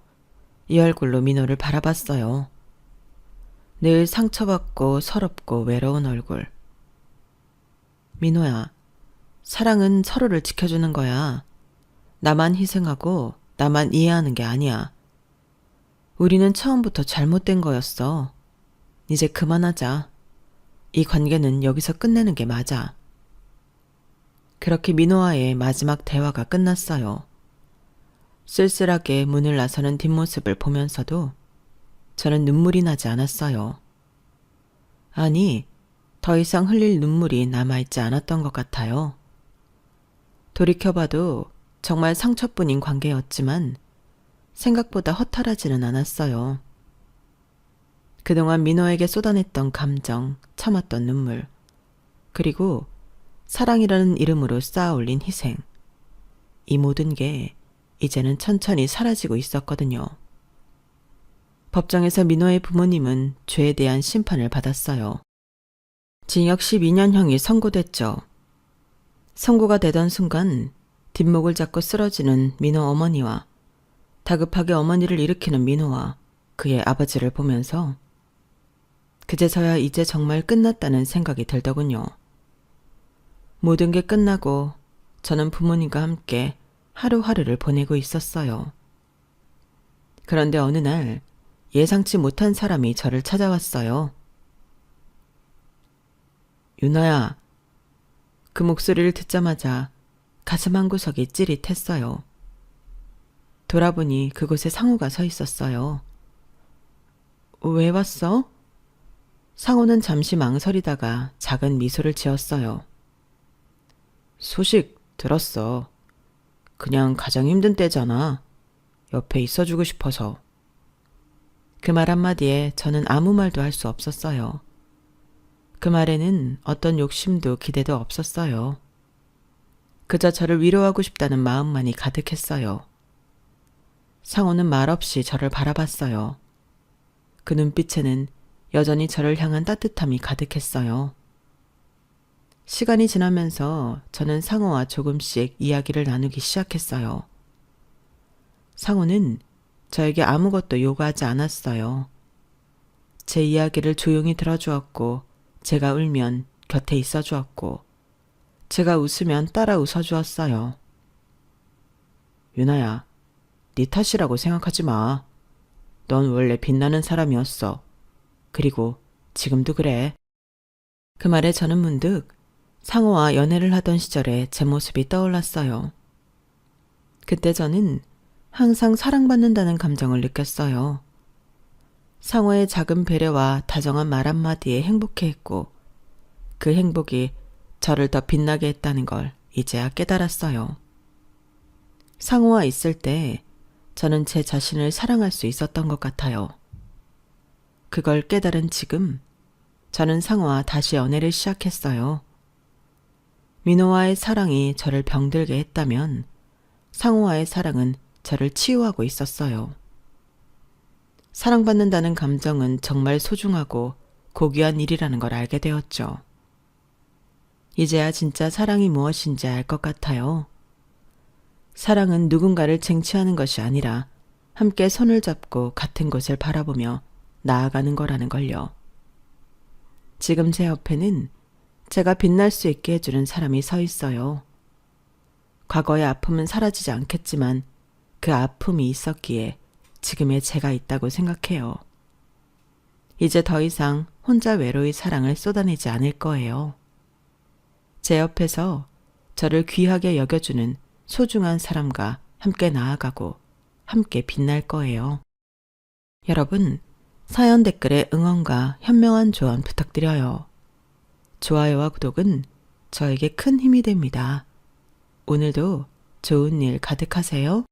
이 얼굴로 민호를 바라봤어요. 늘 상처받고 서럽고 외로운 얼굴. 민호야, 사랑은 서로를 지켜주는 거야. 나만 희생하고 나만 이해하는 게 아니야. 우리는 처음부터 잘못된 거였어. 이제 그만하자. 이 관계는 여기서 끝내는 게 맞아. 그렇게 민호와의 마지막 대화가 끝났어요. 쓸쓸하게 문을 나서는 뒷모습을 보면서도 저는 눈물이 나지 않았어요. 아니, 더 이상 흘릴 눈물이 남아있지 않았던 것 같아요. 돌이켜봐도 정말 상처뿐인 관계였지만 생각보다 허탈하지는 않았어요. 그동안 민호에게 쏟아냈던 감정, 참았던 눈물, 그리고 사랑이라는 이름으로 쌓아올린 희생. 이 모든 게 이제는 천천히 사라지고 있었거든요. 법정에서 민호의 부모님은 죄에 대한 심판을 받았어요. 징역 12년형이 선고됐죠. 선고가 되던 순간 뒷목을 잡고 쓰러지는 민호 어머니와 다급하게 어머니를 일으키는 민호와 그의 아버지를 보면서 그제서야 이제 정말 끝났다는 생각이 들더군요. 모든 게 끝나고 저는 부모님과 함께 하루하루를 보내고 있었어요. 그런데 어느 날 예상치 못한 사람이 저를 찾아왔어요. 유나야. 그 목소리를 듣자마자 가슴 한구석이 찌릿했어요. 돌아보니 그곳에 상호가 서 있었어요. 왜 왔어? 상호는 잠시 망설이다가 작은 미소를 지었어요. 소식 들었어. 그냥 가장 힘든 때잖아. 옆에 있어주고 싶어서. 그 말 한마디에 저는 아무 말도 할 수 없었어요. 그 말에는 어떤 욕심도 기대도 없었어요. 그저 저를 위로하고 싶다는 마음만이 가득했어요. 상호는 말없이 저를 바라봤어요. 그 눈빛에는 여전히 저를 향한 따뜻함이 가득했어요. 시간이 지나면서 저는 상호와 조금씩 이야기를 나누기 시작했어요. 상호는 저에게 아무것도 요구하지 않았어요. 제 이야기를 조용히 들어주었고, 제가 울면 곁에 있어 주었고, 제가 웃으면 따라 웃어주었어요. 유나야, 네 탓이라고 생각하지 마. 넌 원래 빛나는 사람이었어. 그리고 지금도 그래. 그 말에 저는 문득 상호와 연애를 하던 시절에 제 모습이 떠올랐어요. 그때 저는 항상 사랑받는다는 감정을 느꼈어요. 상호의 작은 배려와 다정한 말 한마디에 행복해했고, 그 행복이 저를 더 빛나게 했다는 걸 이제야 깨달았어요. 상호와 있을 때 저는 제 자신을 사랑할 수 있었던 것 같아요. 그걸 깨달은 지금 저는 상호와 다시 연애를 시작했어요. 민호와의 사랑이 저를 병들게 했다면 상호와의 사랑은 저를 치유하고 있었어요. 사랑받는다는 감정은 정말 소중하고 고귀한 일이라는 걸 알게 되었죠. 이제야 진짜 사랑이 무엇인지 알 것 같아요. 사랑은 누군가를 쟁취하는 것이 아니라 함께 손을 잡고 같은 곳을 바라보며 나아가는 거라는 걸요. 지금 제 옆에는 제가 빛날 수 있게 해주는 사람이 서 있어요. 과거의 아픔은 사라지지 않겠지만 그 아픔이 있었기에 지금의 제가 있다고 생각해요. 이제 더 이상 혼자 외로이 사랑을 쏟아내지 않을 거예요. 제 옆에서 저를 귀하게 여겨주는 소중한 사람과 함께 나아가고 함께 빛날 거예요. 여러분, 사연 댓글에 응원과 현명한 조언 부탁드려요. 좋아요와 구독은 저에게 큰 힘이 됩니다. 오늘도 좋은 일 가득하세요.